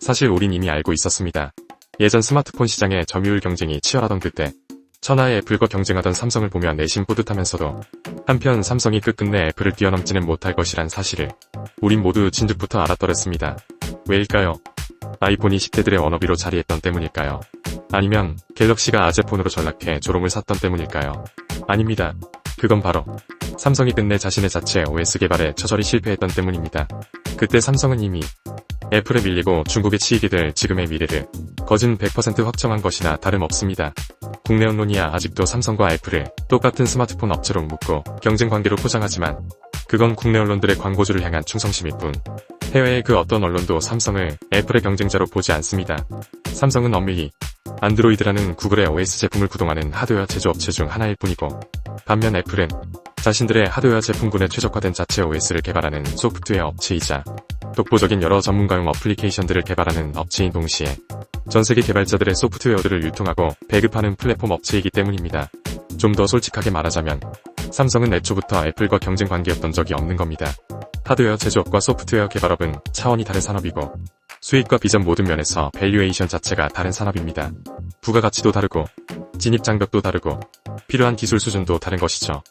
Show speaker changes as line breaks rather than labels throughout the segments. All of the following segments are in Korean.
사실 우린 이미 알고 있었습니다. 예전 스마트폰 시장의 점유율 경쟁이 치열하던 그때 천하의 애플과 경쟁하던 삼성을 보면 내심 뿌듯하면서도 한편 삼성이 끝끝내 애플을 뛰어넘지는 못할 것이란 사실을 우린 모두 진즉부터 알았더랬습니다. 왜일까요? 아이폰이 10대들의 워너비로 자리했던 때문일까요? 아니면 갤럭시가 아재폰으로 전락해 조롱을 샀던 때문일까요? 아닙니다. 그건 바로 삼성이 끝내 자신의 자체 OS 개발에 처절히 실패했던 때문입니다. 그때 삼성은 이미 애플에 밀리고 중국에 치이게 될 지금의 미래를 거진 100% 확정한 것이나 다름없습니다. 국내 언론이야 아직도 삼성과 애플을 똑같은 스마트폰 업체로 묻고 경쟁 관계로 포장하지만 그건 국내 언론들의 광고주를 향한 충성심일 뿐 해외의 그 어떤 언론도 삼성을 애플의 경쟁자로 보지 않습니다. 삼성은 엄밀히 안드로이드라는 구글의 OS 제품을 구동하는 하드웨어 제조업체 중 하나일 뿐이고 반면 애플은 자신들의 하드웨어 제품군에 최적화된 자체 OS를 개발하는 소프트웨어 업체이자 독보적인 여러 전문가용 어플리케이션들을 개발하는 업체인 동시에 전세계 개발자들의 소프트웨어들을 유통하고 배급하는 플랫폼 업체이기 때문입니다. 좀 더 솔직하게 말하자면 삼성은 애초부터 애플과 경쟁 관계였던 적이 없는 겁니다. 하드웨어 제조업과 소프트웨어 개발업은 차원이 다른 산업이고 수익과 비전 모든 면에서 밸류에이션 자체가 다른 산업입니다. 부가가치도 다르고 진입 장벽도 다르고 필요한 기술 수준도 다른 것이죠.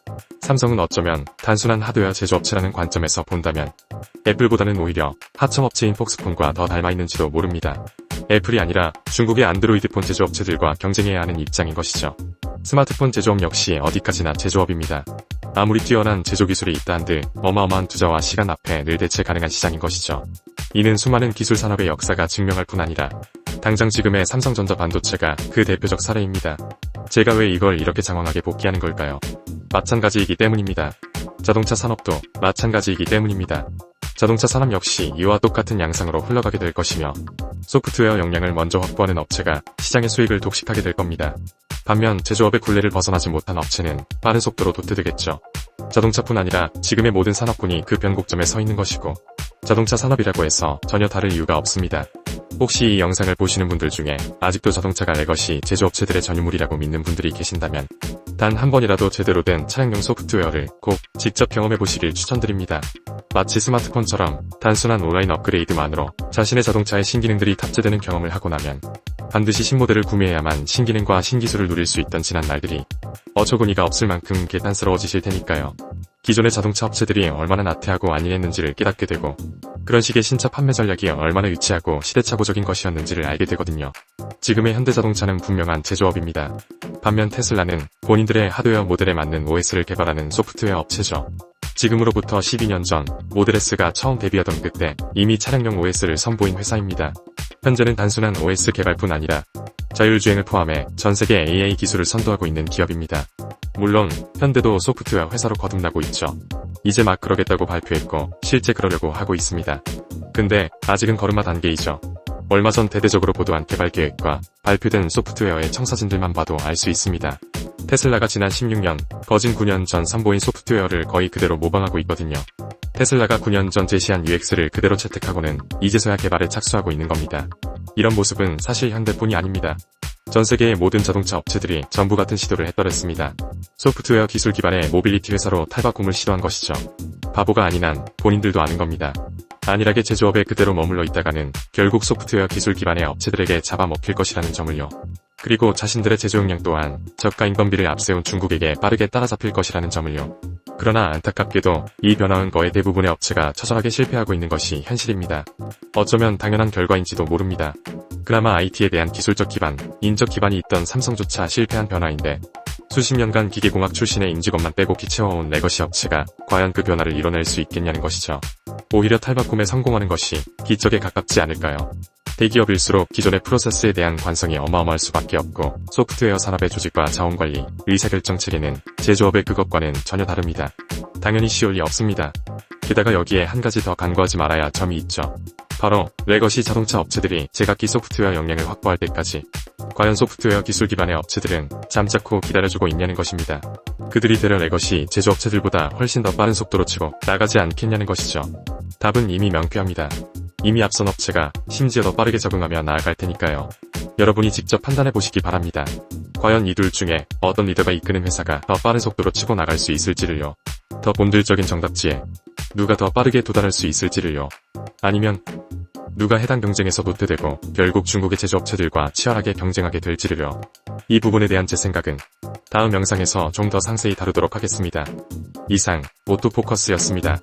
삼성은 어쩌면 단순한 하드웨어 제조업체라는 관점에서 본다면 애플보다는 오히려 하청업체인 폭스폰과 더 닮아있는지도 모릅니다. 애플이 아니라 중국의 안드로이드폰 제조업체들과 경쟁해야 하는 입장인 것이죠. 스마트폰 제조업 역시 어디까지나 제조업입니다. 아무리 뛰어난 제조기술이 있다 한들 어마어마한 투자와 시간 앞에 늘 대체 가능한 시장인 것이죠. 이는 수많은 기술 산업의 역사가 증명할 뿐 아니라 당장 지금의 삼성전자 반도체가 그 대표적 사례입니다. 제가 왜 이걸 이렇게 장황하게 복귀하는 걸까요? 마찬가지이기 때문입니다. 자동차 산업도 마찬가지이기 때문입니다. 자동차 산업 역시 이와 똑같은 양상으로 흘러가게 될 것이며 소프트웨어 역량을 먼저 확보하는 업체가 시장의 수익을 독식하게 될 겁니다. 반면 제조업의 굴레를 벗어나지 못한 업체는 빠른 속도로 도태되겠죠. 자동차뿐 아니라 지금의 모든 산업군이 그 변곡점에 서 있는 것이고 자동차 산업이라고 해서 전혀 다를 이유가 없습니다. 혹시 이 영상을 보시는 분들 중에 아직도 자동차가 레거시 제조업체들의 전유물이라고 믿는 분들이 계신다면 단 한 번이라도 제대로 된 차량용 소프트웨어를 꼭 직접 경험해보시길 추천드립니다. 마치 스마트폰처럼 단순한 온라인 업그레이드만으로 자신의 자동차에 신기능들이 탑재되는 경험을 하고 나면 반드시 신모델을 구매해야만 신기능과 신기술을 누릴 수 있던 지난 날들이 어처구니가 없을 만큼 개탄스러워지실 테니까요. 기존의 자동차 업체들이 얼마나 나태하고 안일했는지를 깨닫게 되고 그런 식의 신차 판매 전략이 얼마나 유치하고 시대착오적인 것이었는지를 알게 되거든요. 지금의 현대자동차는 분명한 제조업입니다. 반면 테슬라는 본인들의 하드웨어 모델에 맞는 OS를 개발하는 소프트웨어 업체죠. 지금으로부터 12년 전 모델 S가 처음 데뷔하던 그때 이미 차량용 OS를 선보인 회사입니다. 현재는 단순한 OS 개발뿐 아니라 자율주행을 포함해 전세계 AI 기술을 선도하고 있는 기업입니다. 물론 현대도 소프트웨어 회사로 거듭나고 있죠. 이제 막 그러겠다고 발표했고 실제 그러려고 하고 있습니다. 근데 아직은 걸음마 단계이죠. 얼마 전 대대적으로 보도한 개발 계획과 발표된 소프트웨어의 청사진들만 봐도 알 수 있습니다. 테슬라가 지난 16년, 거진 9년 전 선보인 소프트웨어를 거의 그대로 모방하고 있거든요. 테슬라가 9년 전 제시한 UX를 그대로 채택하고는 이제서야 개발에 착수하고 있는 겁니다. 이런 모습은 사실 현대뿐이 아닙니다. 전 세계의 모든 자동차 업체들이 전부 같은 시도를 했더랬습니다. 소프트웨어 기술 기반의 모빌리티 회사로 탈바꿈을 시도한 것이죠. 바보가 아닌 한 본인들도 아는 겁니다. 안일하게 제조업에 그대로 머물러 있다가는 결국 소프트웨어 기술 기반의 업체들에게 잡아먹힐 것이라는 점을요. 그리고 자신들의 제조 역량 또한 저가 인건비를 앞세운 중국에게 빠르게 따라잡힐 것이라는 점을요. 그러나 안타깝게도 이 변화는 거의 대부분의 업체가 처절하게 실패하고 있는 것이 현실입니다. 어쩌면 당연한 결과인지도 모릅니다. 그나마 IT에 대한 기술적 기반, 인적 기반이 있던 삼성조차 실패한 변화인데 수십 년간 기계공학 출신의 임직원만 빼곡히 채워온 레거시 업체가 과연 그 변화를 이뤄낼 수 있겠냐는 것이죠. 오히려 탈바꿈에 성공하는 것이 기적에 가깝지 않을까요? 대기업일수록 기존의 프로세스에 대한 관성이 어마어마할 수밖에 없고 소프트웨어 산업의 조직과 자원관리, 의사결정 체계는 제조업의 그것과는 전혀 다릅니다. 당연히 쉬울 리 없습니다. 게다가 여기에 한 가지 더 간과하지 말아야 할 점이 있죠. 바로 레거시 자동차 업체들이 제각기 소프트웨어 역량을 확보할 때까지 과연 소프트웨어 기술 기반의 업체들은 잠자코 기다려주고 있냐는 것입니다. 그들이 되려 레거시 제조업체들보다 훨씬 더 빠른 속도로 치고 나가지 않겠냐는 것이죠. 답은 이미 명쾌합니다. 이미 앞선 업체가 심지어 더 빠르게 적응하며 나아갈 테니까요. 여러분이 직접 판단해 보시기 바랍니다. 과연 이 둘 중에 어떤 리더가 이끄는 회사가 더 빠른 속도로 치고 나갈 수 있을지를요. 더 본질적인 정답지에 누가 더 빠르게 도달할 수 있을지를요. 아니면 누가 해당 경쟁에서 도태되고 결국 중국의 제조업체들과 치열하게 경쟁하게 될지를요. 이 부분에 대한 제 생각은 다음 영상에서 좀 더 상세히 다루도록 하겠습니다. 이상 오토포커스였습니다.